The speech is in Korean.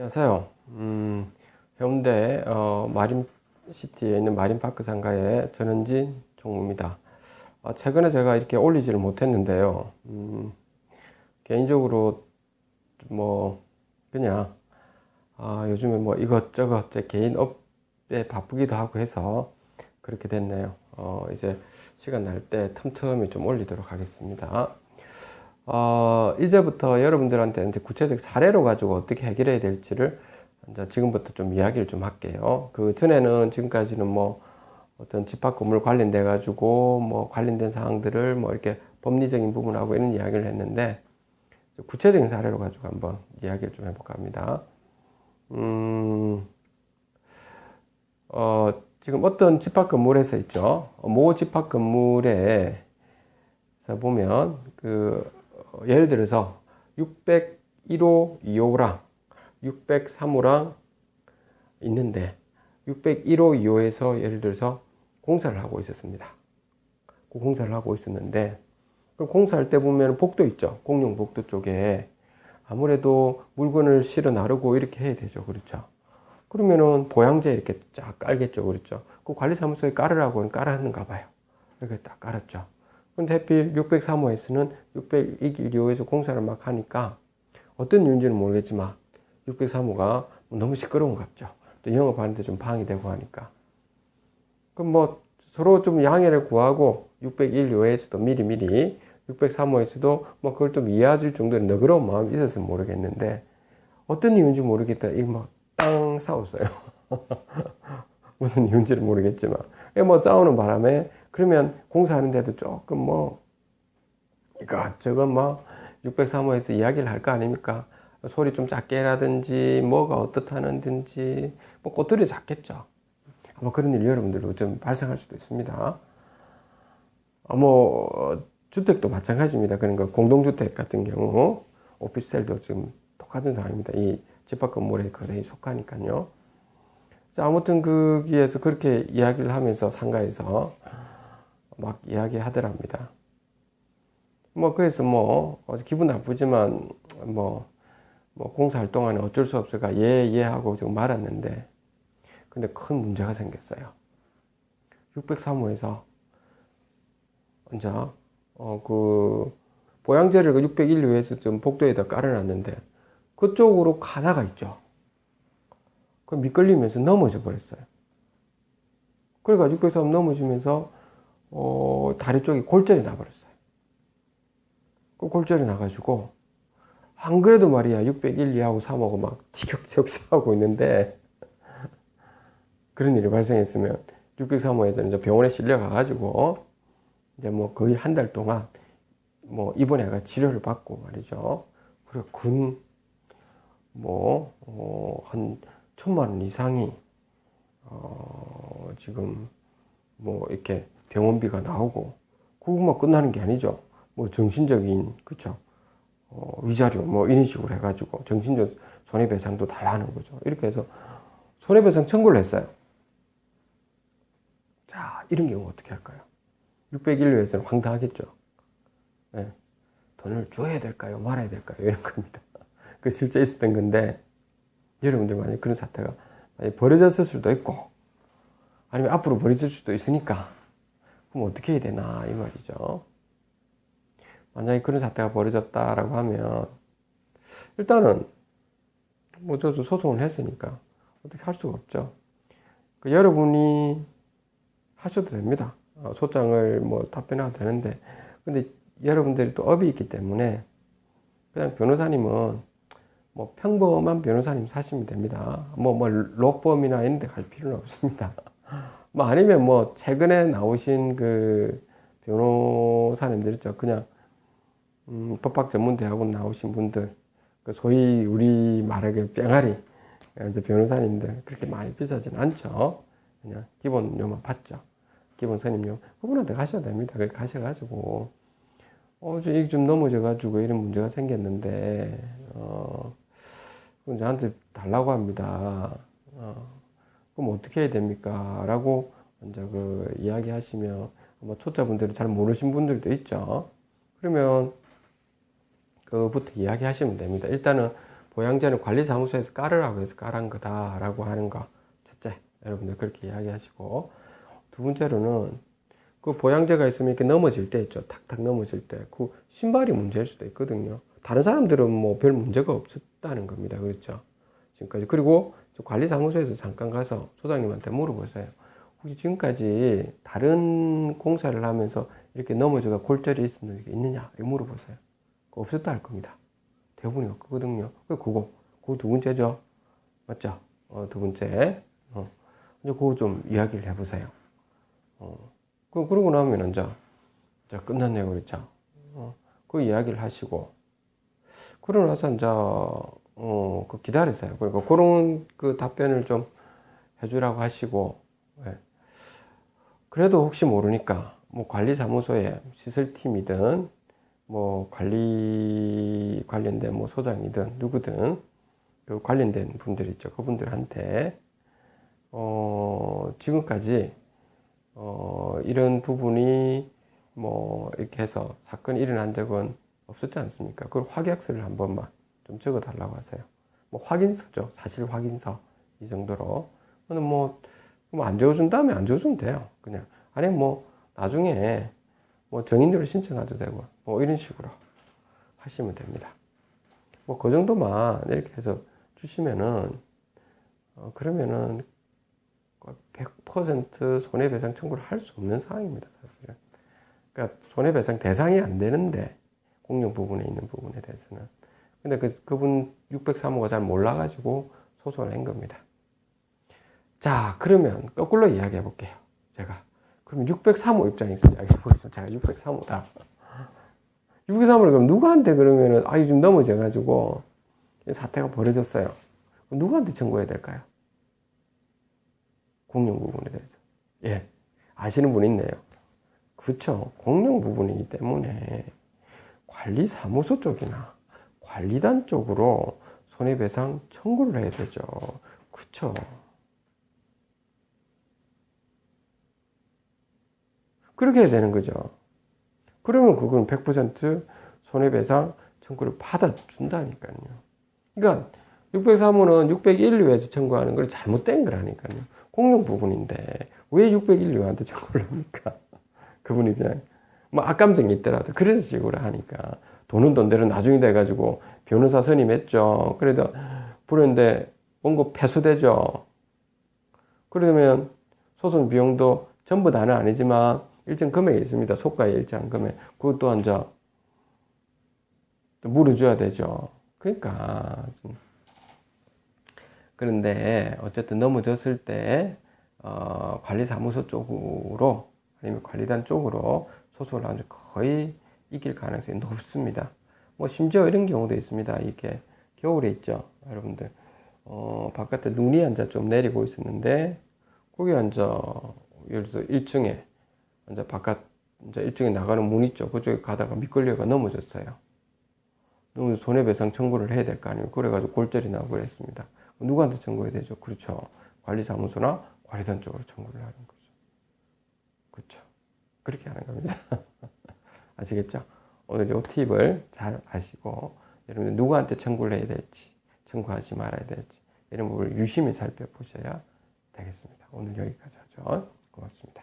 안녕하세요. 해운대 마린시티에 있는 마린파크 상가의 전은진 총무입니다. 최근에 제가 이렇게 올리지를 못했는데요. 개인적으로 뭐 그냥 요즘에 뭐 이것저것 제 개인 업에 바쁘기도 하고 해서 그렇게 됐네요. 이제 시간 날 때 틈틈이 좀 올리도록 하겠습니다. 이제부터 여러분들한테 이제 구체적 사례로 가지고 어떻게 해결해야 될지를 이제 지금부터 좀 이야기를 좀 할게요. 그 전에는 지금까지는 뭐 어떤 집합 건물 관련돼 가지고 뭐 관련된 사항들을 뭐 이렇게 법리적인 부분하고 이런 이야기를 했는데 구체적인 사례로 가지고 한번 이야기를 좀 해볼까 합니다. 지금 어떤 집합 건물에서 있죠. 모 집합 건물에 보면 예를 들어서 601호, 2호랑 603호랑 있는데 601호, 2호에서 예를 들어서 공사를 하고 있었습니다. 그 공사를 하고 있었는데 그 공사할 때 보면 복도 있죠. 공용 복도 쪽에 아무래도 물건을 실어 나르고 이렇게 해야 되죠. 그렇죠. 그러면은 보양제 이렇게 쫙 깔겠죠. 그렇죠. 그 관리사무소에 깔으라고는 깔았는가 봐요. 이렇게 딱 깔았죠. 근데 하필 603호에서는 601호에서 공사를 막 하니까 어떤 이유인지는 모르겠지만 603호가 너무 시끄러운가 보죠. 또 영업하는데 좀 방해되고 하니까. 그럼 뭐 서로 좀 양해를 구하고 601호에서도 미리미리 603호에서도 뭐 그걸 좀 이해해줄 정도의 너그러운 마음이 있었으면 모르겠는데 어떤 이유인지 모르겠다. 이거 막 땅 싸웠어요. 무슨 이유인지는 모르겠지만. 뭐 싸우는 바람에 그러면 공사하는데도 조금 뭐 이것저것 뭐 603호에서 이야기를 할 거 아닙니까? 소리 좀 작게 해라든지 뭐가 어떻다는지 뭐 꼬투리 잡겠죠. 아마 그런 일 여러분들도 좀 발생할 수도 있습니다. 뭐 주택도 마찬가지입니다. 그런 거 공동주택 같은 경우 오피스텔도 지금 똑같은 상황입니다. 이 집합 건물에 거의 속하니까요. 자, 아무튼 거기에서 그렇게 이야기를 하면서 상가에서 막 이야기 하더랍니다. 뭐, 그래서 뭐, 기분 나쁘지만, 공사할 동안에 어쩔 수 없을까, 예 하고 좀 말았는데, 근데 큰 문제가 생겼어요. 603호에서, 이제, 보양제를 601호에서 좀 복도에다 깔아놨는데, 그쪽으로 가다가 있죠. 그 미끌리면서 넘어져 버렸어요. 그래가지고 603호 넘어지면서, 다리 쪽에 골절이 나버렸어요. 그 골절이 나가지고, 안 그래도 말이야, 601, 2하고 3하고 막 티격태격 싸우고 있는데, 그런 일이 발생했으면, 603호에서는 이제 병원에 실려가가지고, 이제 뭐 거의 한 달 동안, 뭐 입원해가 치료를 받고 말이죠. 그리고 한 1,000만 원 이상이, 지금, 뭐 이렇게 병원비가 나오고, 그것만 끝나는 게 아니죠. 뭐 정신적인, 그쵸. 위자료, 뭐 이런 식으로 해가지고, 정신적 손해배상도 달라는 거죠. 이렇게 해서 손해배상 청구를 했어요. 자, 이런 경우 어떻게 할까요? 601호에서는 황당하겠죠. 네. 돈을 줘야 될까요? 말아야 될까요? 이런 겁니다. 그 실제 있었던 건데, 여러분들 만약 그런 사태가 벌어졌을 수도 있고, 아니면 앞으로 벌어질 수도 있으니까, 그럼 어떻게 해야 되나, 이 말이죠. 만약에 그런 사태가 벌어졌다라고 하면, 일단은, 뭐, 저도 소송을 했으니까, 어떻게 할 수가 없죠. 여러분이 하셔도 됩니다. 소장을 뭐 답변해도 되는데, 근데 여러분들이 또 업이 있기 때문에, 그냥 변호사님은, 뭐, 평범한 변호사님 사시면 됩니다. 로펌이나 이런 데 갈 필요는 없습니다. 뭐, 아니면 뭐, 최근에 나오신 그 변호사님들 있죠. 그냥, 법학 전문대학원 나오신 분들, 소위 우리 말하기로 뺑아리, 이제 변호사님들, 그렇게 많이 비싸진 않죠. 그냥 기본료만 받죠. 기본 선임료. 그분한테 가셔도 됩니다. 거기 가셔가지고, 이게 좀 넘어져가지고 이런 문제가 생겼는데, 저한테 달라고 합니다. 그럼 어떻게 해야 됩니까? 라고 먼저 이야기 하시면, 아마 초짜분들이 잘 모르신 분들도 있죠. 그러면, 그부터 이야기 하시면 됩니다. 일단은 보양제는 관리사무소에서 깔으라고 해서 깔은 거다라고 하는 거. 첫째, 여러분들 그렇게 이야기하시고. 두 번째로는 그 보양제가 있으면 이렇게 넘어질 때 있죠. 탁탁 넘어질 때. 그 신발이 문제일 수도 있거든요. 다른 사람들은 뭐 별 문제가 없었다는 겁니다. 그렇죠? 지금까지. 그리고 관리사무소에서 잠깐 가서 소장님한테 물어보세요. 혹시 지금까지 다른 공사를 하면서 이렇게 넘어져가 골절이 있느냐? 물어보세요. 없었다 할 겁니다. 대부분이 없거든요. 그거 두 번째죠. 맞죠? 두 번째. 이제 그거 좀 이야기를 해보세요. 그러고 나면 이제 끝났네요. 그렇죠? 그 이야기를 하시고, 그러고 나서 이제, 그 기다리세요. 그러니까 그런 그 답변을 좀 해주라고 하시고, 예. 그래도 혹시 모르니까, 뭐 관리사무소에 시설팀이든, 뭐 관련된 뭐 소장이든 누구든 그 관련된 분들 있죠. 그분들한테 지금까지 이런 부분이 뭐 이렇게 해서 사건이 일어난 적은 없었지 않습니까? 그걸 확약서를 한 번만 좀 적어 달라고 하세요. 뭐 확인서죠. 사실 확인서 이 정도로. 근데 뭐 안 적어준다면 안 적어주면 돼요. 그냥 아니 뭐 나중에 뭐 정인으로 신청해도 되고 뭐 이런 식으로 하시면 됩니다. 뭐 그 정도만 이렇게 해서 주시면은 그러면은 100% 손해배상 청구를 할 수 없는 상황입니다. 사실은. 그러니까 손해배상 대상이 안 되는데 공용 부분에 있는 부분에 대해서는. 근데 그분 603호가 잘 몰라가지고 소송을 한 겁니다. 자, 그러면 거꾸로 이야기해 볼게요. 제가. 그럼 603호 입장에서 이야기해 보겠습니다. 제가 603호다. 603호를 그럼 누구한테 그러면은, 요즘 넘어져가지고 사태가 벌어졌어요. 누구한테 청구해야 될까요? 공용 부분에 대해서. 예. 아시는 분 있네요. 그렇죠. 공용 부분이기 때문에 관리사무소 쪽이나 관리단 쪽으로 손해배상 청구를 해야 되죠. 그렇죠. 그렇게 해야 되는 거죠. 그러면 그건 100% 손해배상 청구를 받아준다니까요. 그러니까 603호는 601호에서 청구하는 걸 잘못된 거라니까요. 공용 부분인데 왜 601호한테 청구를 합니까? 그분이 그냥 뭐 악감정이 있더라도 그런 식으로 하니까 돈은 돈대로 나중에 돼가지고 변호사 선임했죠. 그래도 부르는데 원고 패소되죠. 그러면 소송 비용도 전부 다는 아니지만 일정 금액이 있습니다. 속가의 일정 금액. 그것도 이제 물어줘야 되죠. 그러니까 그런데 어쨌든 넘어졌을 때 관리사무소 쪽으로 아니면 관리단 쪽으로 소송을 하면 거의 이길 가능성이 높습니다. 뭐 심지어 이런 경우도 있습니다. 이게 겨울에 있죠, 여러분들. 바깥에 눈이 앉아 좀 내리고 있었는데 거기 앉아 예를 들어서 1층에 앉아 바깥 이제 1층에 나가는 문 있죠. 그쪽에 가다가 미끌려가 넘어졌어요. 너무 손해배상 청구를 해야 될 거 아니에요. 그래가지고 골절이 나고 그랬습니다. 누구한테 청구해야 되죠? 그렇죠. 관리사무소나 관리단 쪽으로 청구를 하는 거죠. 그렇죠. 그렇게 하는 겁니다. 아시겠죠? 오늘 이 팁을 잘 아시고 여러분들 누구한테 청구를 해야 될지, 청구하지 말아야 될지 이런 부분을 유심히 살펴보셔야 되겠습니다. 오늘 여기까지 하죠. 고맙습니다.